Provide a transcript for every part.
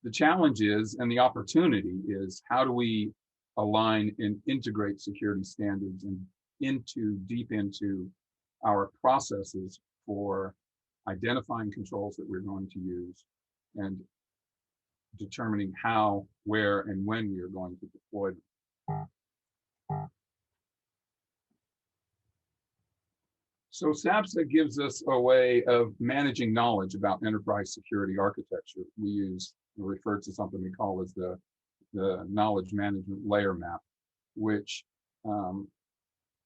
The challenge is, and the opportunity is, how do we align and integrate security standards and deep into our processes for identifying controls that we're going to use and determining how, where, and when we are going to deploy them. So SABSA gives us a way of managing knowledge about enterprise security architecture. We refer to something we call as the knowledge management layer map, which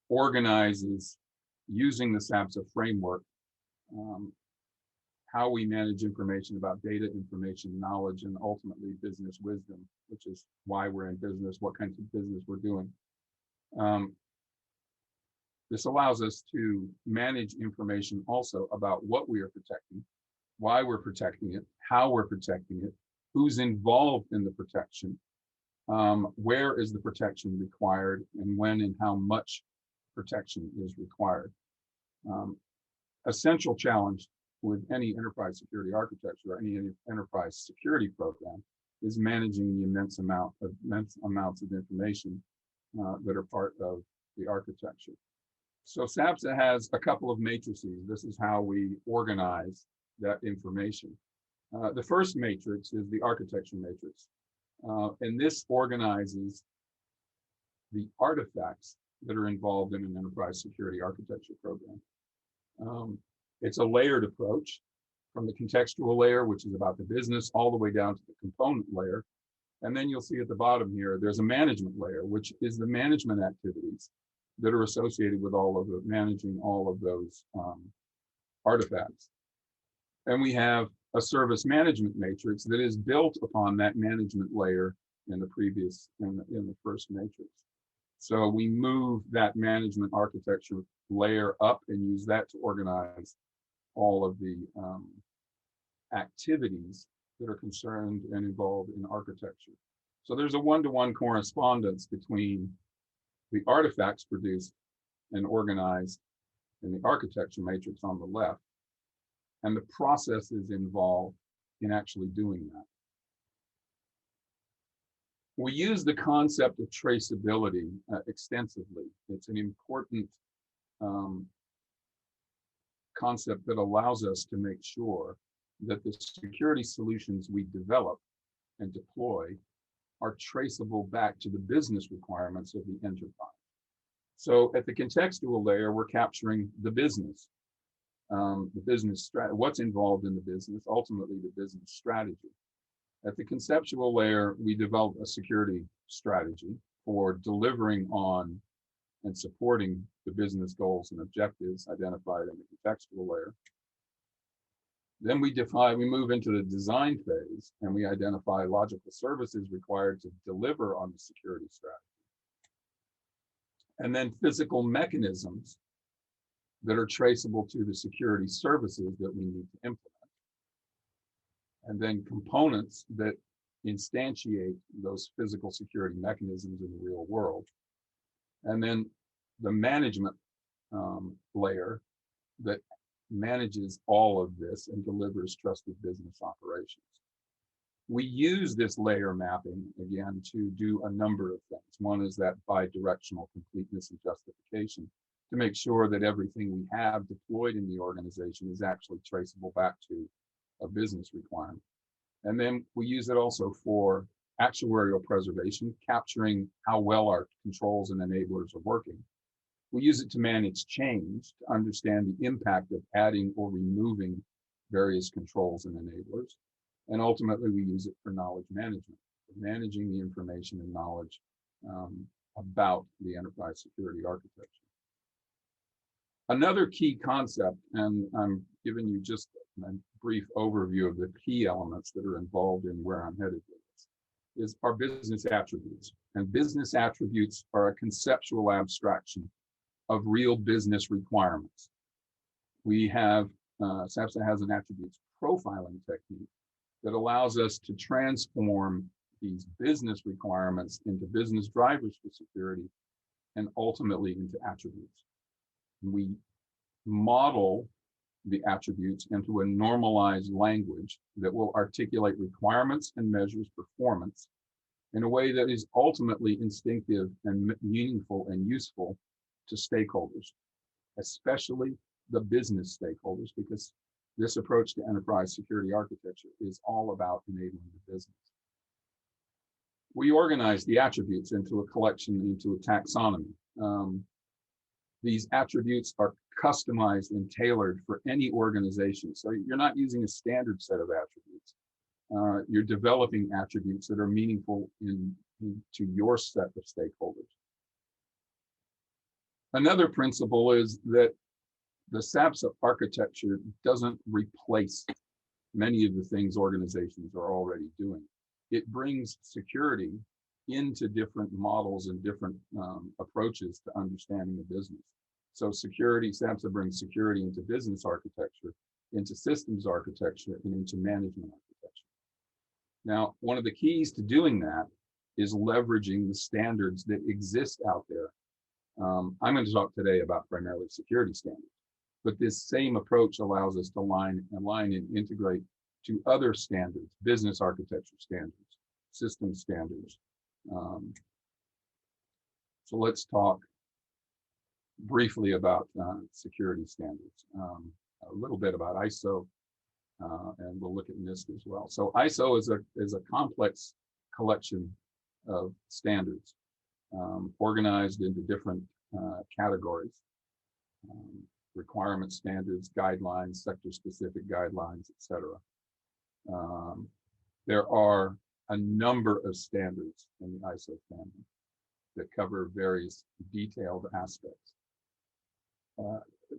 organizes, using the SABSA framework, how we manage information about data, information, knowledge, and ultimately business wisdom, which is why we're in business, what kinds of business we're doing. This allows us to manage information also about what we are protecting, why we're protecting it, how we're protecting it, who's involved in the protection, where is the protection required, and when and how much protection is required. A central challenge with any enterprise security architecture or any enterprise security program is managing the immense amounts of information that are part of the architecture. So SABSA has a couple of matrices. This is how we organize that information. The first matrix is the architecture matrix. And this organizes the artifacts that are involved in an enterprise security architecture program. It's a layered approach, from the contextual layer, which is about the business, all the way down to the component layer. And then you'll see at the bottom here, there's a management layer, which is the management activities that are associated with managing all of those artifacts. And we have a service management matrix that is built upon that management layer in the first matrix. So we move that management architecture layer up and use that to organize all of the activities that are concerned and involved in architecture. So there's a one-to-one correspondence between the artifacts produced and organized in the architecture matrix on the left and the processes involved in actually doing that. We use the concept of traceability extensively. It's an important concept that allows us to make sure that the security solutions we develop and deploy are traceable back to the business requirements of the enterprise. So at the contextual layer, we're capturing the business strategy, what's involved in the business, ultimately the business strategy. At the conceptual layer, we develop a security strategy for delivering on and supporting the business goals and objectives identified in the contextual layer. Then we move into the design phase, and we identify logical services required to deliver on the security strategy. And then physical mechanisms that are traceable to the security services that we need to implement. And then components that instantiate those physical security mechanisms in the real world. And then the management layer that manages all of this and delivers trusted business operations. We use this layer mapping, again, to do a number of things. One is that bi-directional completeness and justification, to make sure that everything we have deployed in the organization is actually traceable back to a business requirement. And then we use it also for actuarial preservation, capturing how well our controls and enablers are working. We use it to manage change, to understand the impact of adding or removing various controls and enablers. And ultimately, we use it for knowledge management, for managing the information and knowledge about the enterprise security architecture. Another key concept, and I'm giving you just a brief overview of the key elements that are involved in where I'm headed with this, is our business attributes. And business attributes are a conceptual abstraction of real business requirements. We have, SABSA has an attributes profiling technique that allows us to transform these business requirements into business drivers for security and ultimately into attributes. We model the attributes into a normalized language that will articulate requirements and measures performance in a way that is ultimately instinctive and meaningful and useful to stakeholders, especially the business stakeholders, because this approach to enterprise security architecture is all about enabling the business. We organize the attributes into a collection, into a taxonomy. These attributes are customized and tailored for any organization. So you're not using a standard set of attributes. You're developing attributes that are meaningful to your set of stakeholders. Another principle is that the SABSA architecture doesn't replace many of the things organizations are already doing. It brings security into different models and different approaches to understanding the business. So SABSA brings security into business architecture, into systems architecture, and into management architecture. Now, one of the keys to doing that is leveraging the standards that exist out there. I'm going to talk today about primarily security standards, but this same approach allows us to align and integrate to other standards, business architecture standards, system standards. So let's talk briefly about security standards, a little bit about ISO, and we'll look at NIST as well. So ISO is a complex collection of standards organized into different categories, requirement standards, guidelines, sector-specific guidelines, etc. There are a number of standards in the ISO family that cover various detailed aspects.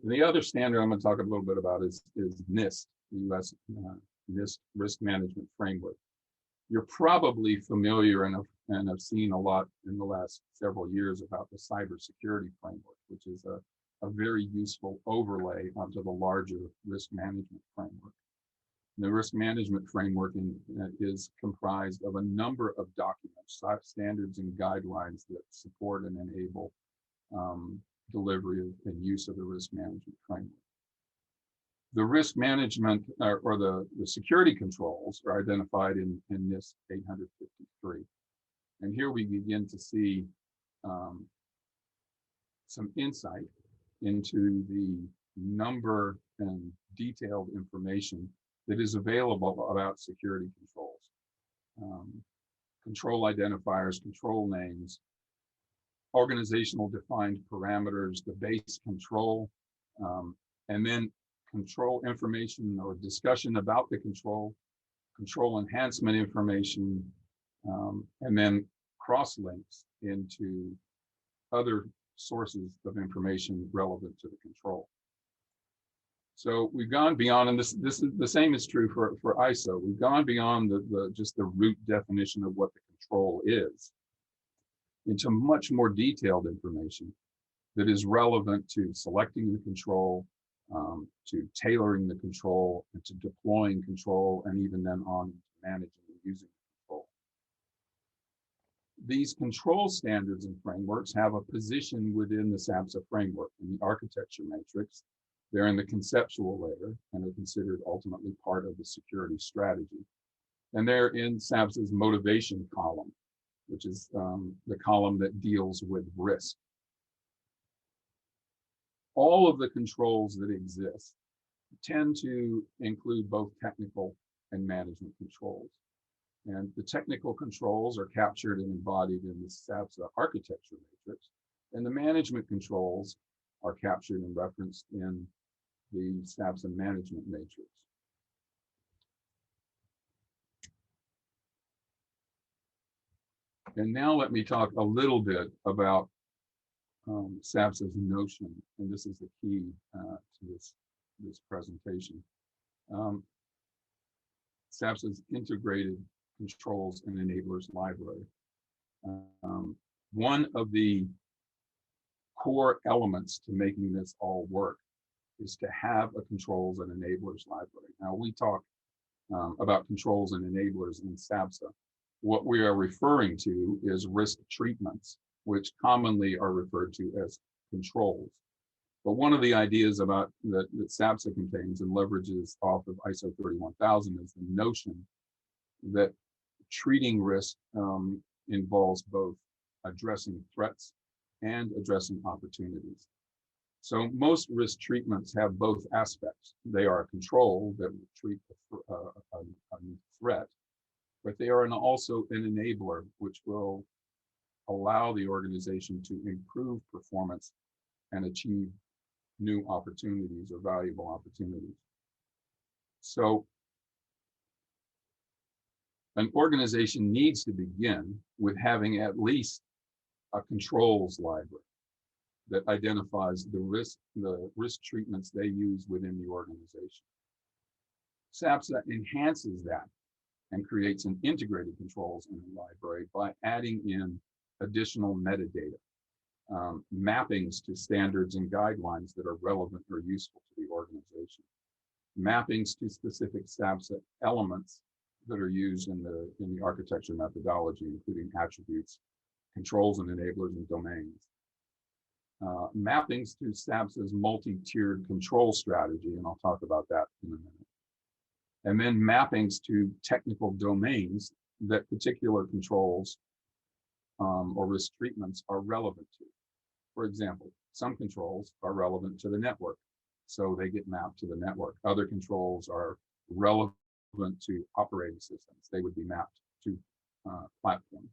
The other standard I'm going to talk a little bit about is NIST, the U.S. NIST Risk Management Framework. You're probably familiar and have seen a lot in the last several years about the cybersecurity framework, which is a very useful overlay onto the larger risk management framework. The risk management framework is comprised of a number of documents, standards and guidelines that support and enable delivery and use of the risk management framework. The risk management or the security controls are identified in NIST 853. And here we begin to see some insight into the number and detailed information that is available about security controls. Control identifiers, control names, organizational defined parameters, the base control, and then control information or discussion about the control enhancement information, and then cross links into other sources of information relevant to the control. So we've gone beyond, and this is the same is true for ISO. We've gone beyond just the root definition of what the control is into much more detailed information that is relevant to selecting the control, to tailoring the control, and to deploying control, and even then on to managing and using the control. These control standards and frameworks have a position within the SABSA framework in the architecture matrix. They're in the conceptual layer and are considered ultimately part of the security strategy. And they're in SABSA's motivation column, which is the column that deals with risk. All of the controls that exist tend to include both technical and management controls. And the technical controls are captured and embodied in the SABSA architecture matrix, and the management controls are captured and referenced in the SABSA management matrix. And now let me talk a little bit about SABSA's notion, and this is the key to this presentation. SABSA's integrated controls and enablers library. One of the core elements to making this all work is to have a controls and enablers library. Now we talk about controls and enablers in SABSA. What we are referring to is risk treatments, which commonly are referred to as controls. But one of the ideas about that SABSA contains and leverages off of ISO 31000 is the notion that treating risk involves both addressing threats and addressing opportunities. So most risk treatments have both aspects. They are a control that will treat a threat, but they are also an enabler, which will allow the organization to improve performance and achieve new opportunities or valuable opportunities. So an organization needs to begin with having at least a controls library that identifies the risk treatments they use within the organization. SABSA enhances that and creates an integrated controls in the library by adding in additional metadata, mappings to standards and guidelines that are relevant or useful to the organization, mappings to specific SABSA elements that are used in the architecture methodology, including attributes, controls and enablers, and domains. Mappings to SABSA's multi-tiered control strategy, and I'll talk about that in a minute. And then mappings to technical domains that particular controls or risk treatments are relevant to. For example, some controls are relevant to the network, so they get mapped to the network. Other controls are relevant to operating systems. They would be mapped to platforms.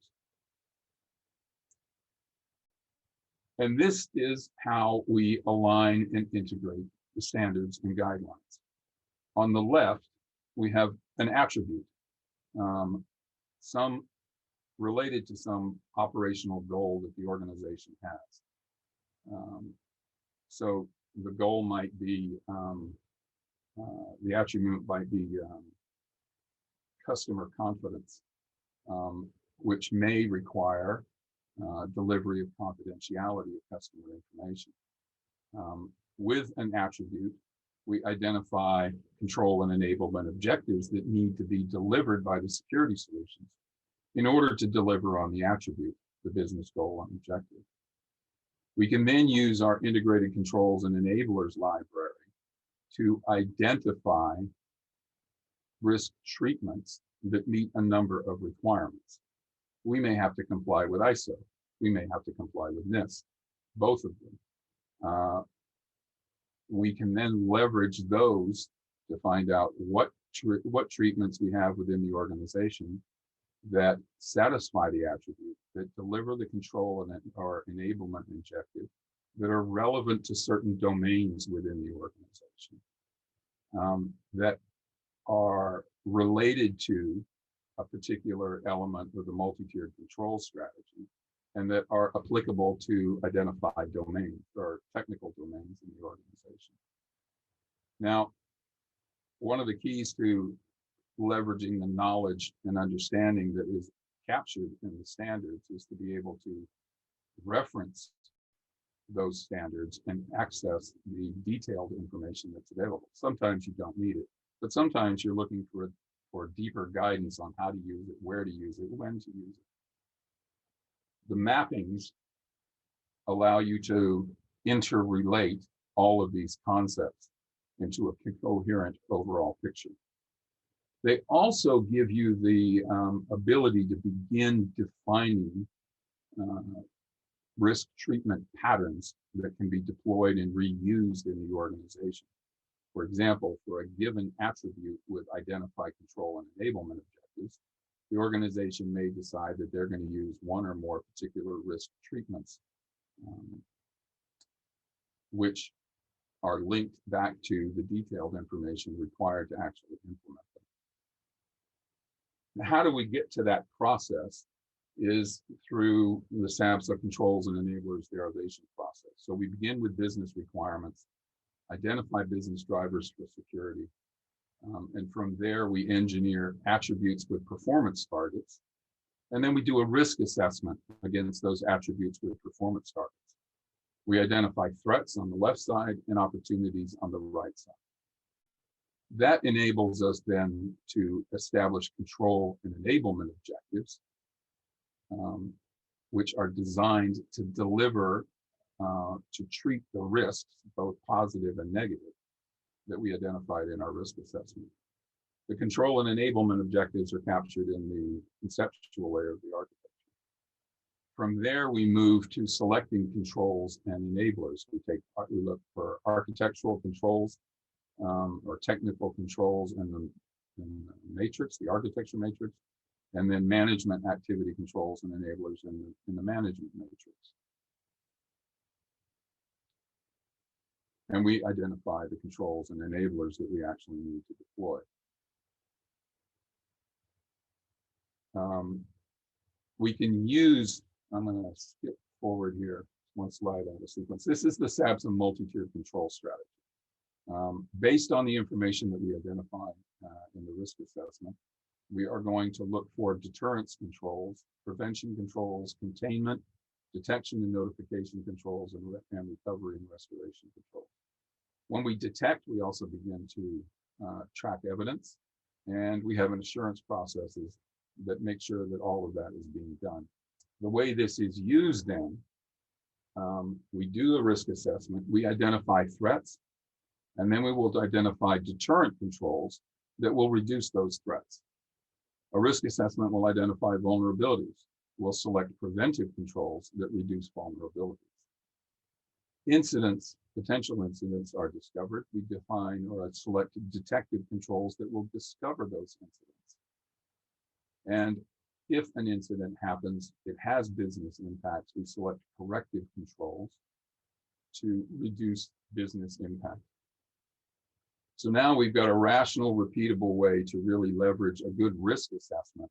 And this is how we align and integrate the standards and guidelines. On the left, we have an attribute, some related to some operational goal that the organization has. So the goal might be, the attribute might be customer confidence, which may require delivery of confidentiality of customer information. With an attribute, we identify control and enablement objectives that need to be delivered by the security solutions in order to deliver on the attribute, the business goal and objective. We can then use our integrated controls and enablers library to identify risk treatments that meet a number of requirements. We may have to comply with ISO. We may have to comply with NIST, both of them. We can then leverage those to find out what treatments we have within the organization that satisfy the attribute, that deliver the control and or enablement objective, that are relevant to certain domains within the organization, that are related to a particular element of the multi-tiered control strategy, and that are applicable to identified domains or technical domains in the organization. Now, one of the keys to leveraging the knowledge and understanding that is captured in the standards is to be able to reference those standards and access the detailed information that's available. Sometimes you don't need it, but sometimes you're looking for deeper guidance on how to use it, where to use it, when to use it. The mappings allow you to interrelate all of these concepts into a coherent overall picture. They also give you the ability to begin defining risk treatment patterns that can be deployed and reused in the organization. For example, for a given attribute with identified control and enablement objectives, the organization may decide that they're going to use one or more particular risk treatments, which are linked back to the detailed information required to actually implement them. Now, how do we get to that process is through the SABSA controls and enablers derivation process. So we begin with business requirements, identify business drivers for security, and from there we engineer attributes with performance targets, and then we do a risk assessment against those attributes with performance targets. We identify threats on the left side and opportunities on the right side. That enables us then to establish control and enablement objectives, which are designed to deliver to treat the risks, both positive and negative, that we identified in our risk assessment. The control and enablement objectives are captured in the conceptual layer of the architecture. From there, we move to selecting controls and enablers. We look for architectural controls or technical controls in the matrix, the architecture matrix, and then management activity controls and enablers in the management matrix. And we identify the controls and enablers that we actually need to deploy. We can use, I'm going to skip forward here, one slide out of sequence. This is the SABSA multi-tier control strategy. Based on the information that we identify in the risk assessment, we are going to look for deterrence controls, prevention controls, containment, detection and notification controls, and recovery and restoration controls. When we detect, we also begin to track evidence, and we have an assurance processes that make sure that all of that is being done. The way this is used then, we do a risk assessment, we identify threats, and then we will identify deterrent controls that will reduce those threats. A risk assessment will identify vulnerabilities. We'll select preventive controls that reduce vulnerabilities. Incidents, potential incidents are discovered. We define or select detective controls that will discover those incidents. And if an incident happens, it has business impacts, we select corrective controls to reduce business impact. So now we've got a rational, repeatable way to really leverage a good risk assessment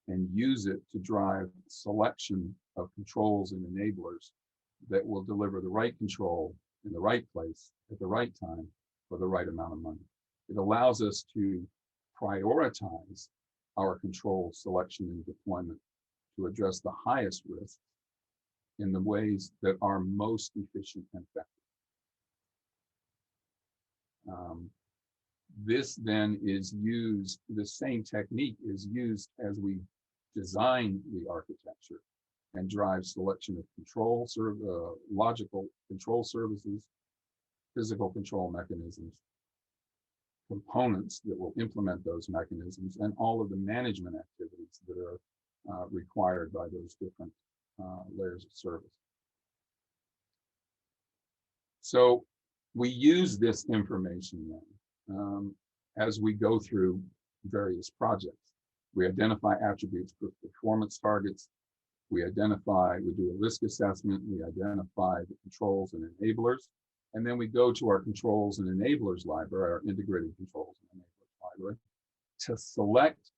and use it to drive selection of controls and enablers that will deliver the right control in the right place at the right time for the right amount of money. It allows us to prioritize our control selection and deployment to address the highest risks in the ways that are most efficient and effective. This then is used, the same technique is used as we design the architecture and drive selection of control, logical control services, physical control mechanisms, components that will implement those mechanisms, and all of the management activities that are required by those different layers of service. So we use this information then as we go through various projects. We identify attributes for performance targets. We do a risk assessment. We identify the controls and enablers. And then we go to our controls and enablers library, our integrated controls and enablers library, to select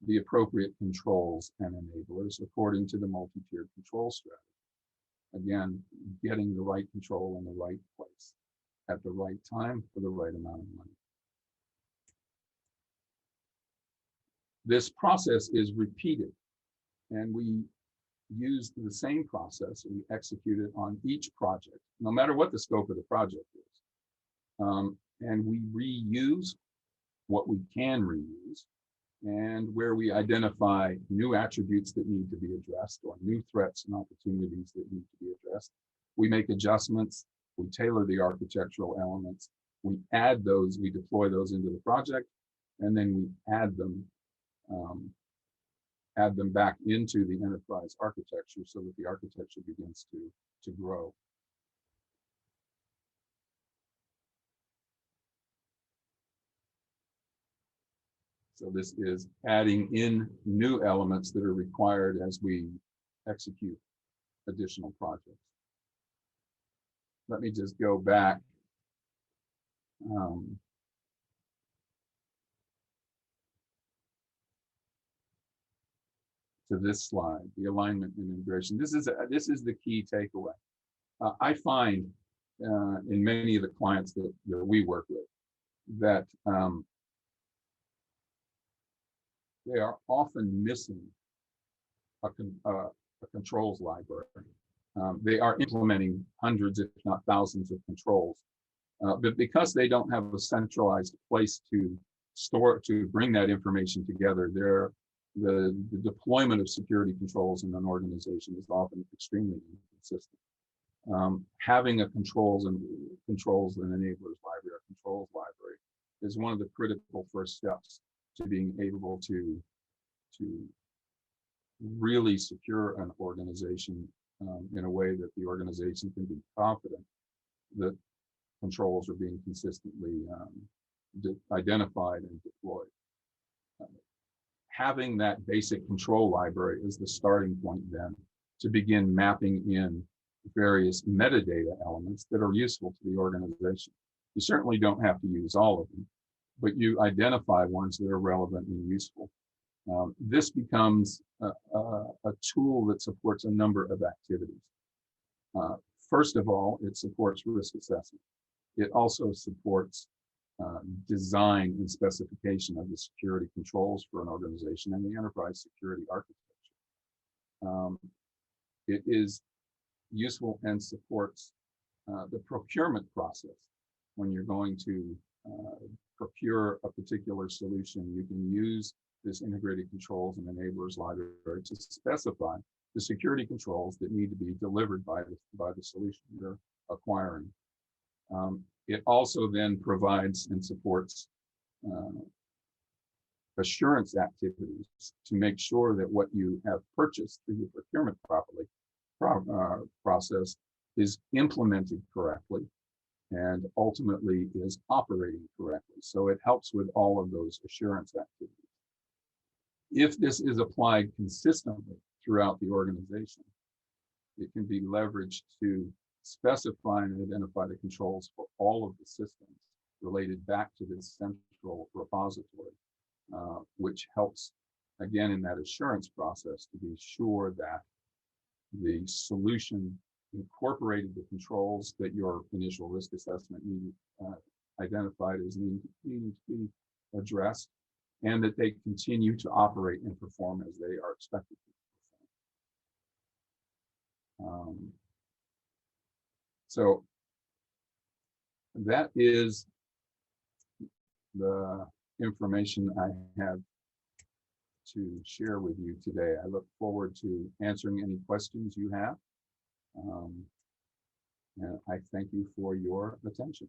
the appropriate controls and enablers according to the multi-tiered control strategy. Again, getting the right control in the right place at the right time for the right amount of money. This process is repeated, and we use the same process. We execute it on each project, no matter what the scope of the project is. And we reuse what we can reuse, and where we identify new attributes that need to be addressed or new threats and opportunities that need to be addressed, we make adjustments, we tailor the architectural elements, we add those, we deploy those into the project, and then we add them back into the enterprise architecture so that the architecture begins to grow. So this is adding in new elements that are required as we execute additional projects. Let me just go back to this slide, the alignment and integration. This is the key takeaway. I find in many of the clients that we work with that they are often missing a controls library. They are implementing hundreds, if not thousands, of controls, but because they don't have a centralized place to bring that information together, the deployment of security controls in an organization is often extremely inconsistent. Having a controls and enablers library, a controls library, is one of the critical first steps to being able to really secure an organization in a way that the organization can be confident that controls are being consistently identified and deployed. Having that basic control library is the starting point then to begin mapping in various metadata elements that are useful to the organization. You certainly don't have to use all of them, but you identify ones that are relevant and useful. This becomes a tool that supports a number of activities. First of all, it supports risk assessment. It also supports design and specification of the security controls for an organization and the enterprise security architecture. It is useful and supports the procurement process. When you're going to procure a particular solution, you can use this integrated controls and enablers library to specify the security controls that need to be delivered by the solution you're acquiring. It also then provides and supports assurance activities to make sure that what you have purchased through your procurement process is implemented correctly and ultimately is operating correctly. So it helps with all of those assurance activities. If this is applied consistently throughout the organization, it can be leveraged to specify and identify the controls for all of the systems related back to this central repository, which helps, again, in that assurance process to be sure that the solution incorporated the controls that your initial risk assessment identified as needing to be addressed, and that they continue to operate and perform as they are expected to perform. So that is the information I have to share with you today. I look forward to answering any questions you have. And I thank you for your attention.